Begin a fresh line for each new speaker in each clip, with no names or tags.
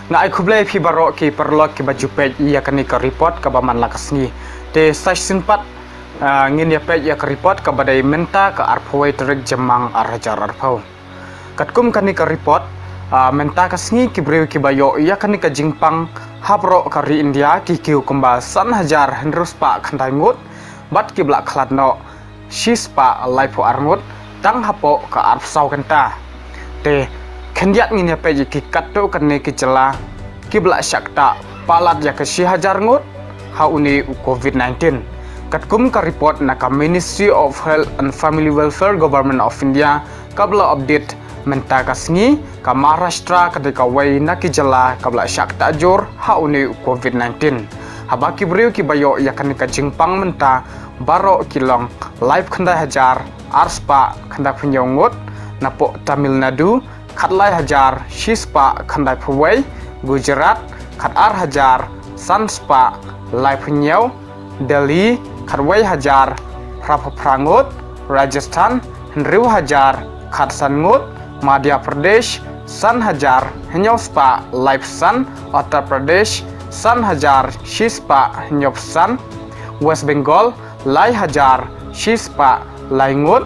ngai khublai phi baro ki perlok ki baju pej ia kani ka report ka baman lakasngi te session pat ngin ya pej ya ka report ka badai menta ka arphoi trek jamang arhajar arphau katkum kani ka report menta ka sngi ki breu ki bayo ia kani ka jingpang hapro ka ri India ki kiu kumba san hajar hendrus pa khandai ngut bat ki blak khlatno shispa laipo arngut tang hapo ka arpsau kanta te kendiat ngin ya peji ki katto kane ki cela ki bla syakta palat ya ke 1000 ngut hauni COVID-19 katkum ka report na ka Ministry of Health and Family Welfare Government of India ka bla update menta ka sngi ka Maharashtra ka de ka wai na ki jela ka bla syakta jor hauni COVID-19 habaki breu ki bayo ya kan ka jingpang menta baro kilong live khandai hajar arspa khanda phunyongot napo Tamil Nadu khatlai hajar shispa khandai phuwai Gujarat khatar hajar sanspa live phunyau Delhi khatwai hajar rapaprangot Rajasthan henriu hajar khatsangut Madhya Pradesh san hajar henyospa live san Uttar Pradesh san hajar shispa henyopsan West Bengal lai hajar shispa laingut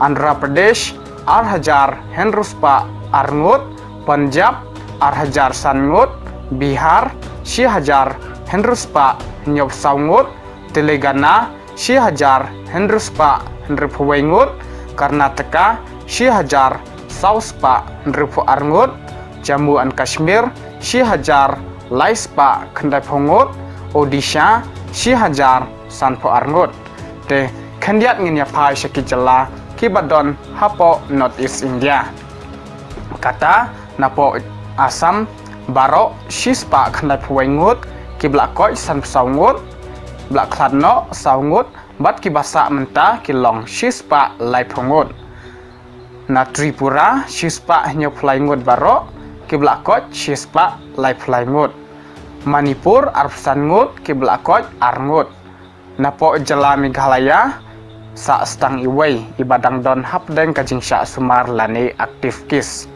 Andhra Pradesh ar hajar henruspa arngut Punjab ar hajar sangut Bihar shi hajar henruspa nyopsaungut Telangana shi hajar henruspa henrupuwaingut Karnataka shi hajar sauspa henrupu arngut Jammu and Kashmir shi hajar laispa khandai phongut Odisha shi hajar sanpo arngut te kendiat ngin ya pai shaki jela ki badon hapo North East India kata napo Assam baro shispa khandai phuwaingut ki blakoi san saungut blak khladno saungut bat ki basa menta ki long shispa lai phongut na Tripura shispa nyo phlaingut baro ki blakoi shispa lai phlaingut Manipur arpsangut ki blakoi arngut napo jela Meghalaya sa stang iway ibadang don hapdeng kajing sya sumar lani aktif kis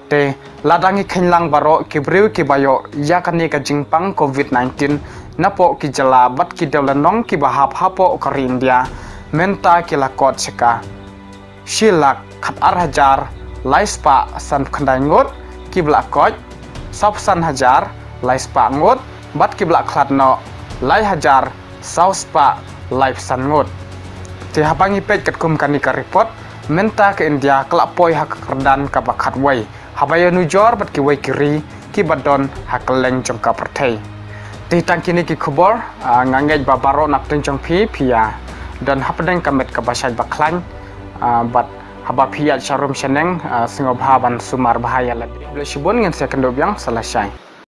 te ladangi khenlang baro ki breu ki bayo yakani kajing pang COVID-19 napo ki jela bat ki dewlanong ki bahap hapo ka India menta ki lakot seka shilak khatar hajar laispa san khandai ngut ki blakot sapsan hajar laispa ngut bat ki blak khlatno lai hajar sauspa live sangut te habangi pej katkum kani ka report menta ke India kelapoi hak kerdan ka bakat wai habaya nujor bat ki wai kiri ki badon hakeleng jongka perthai te tangkini ki khobor ngangej babaro napteng jong pia dan hapdeng kamet ka basai baklan bat haba pia charum seneng singobha ban sumar bahaya lagi blesibon ngen sekendobyang selesai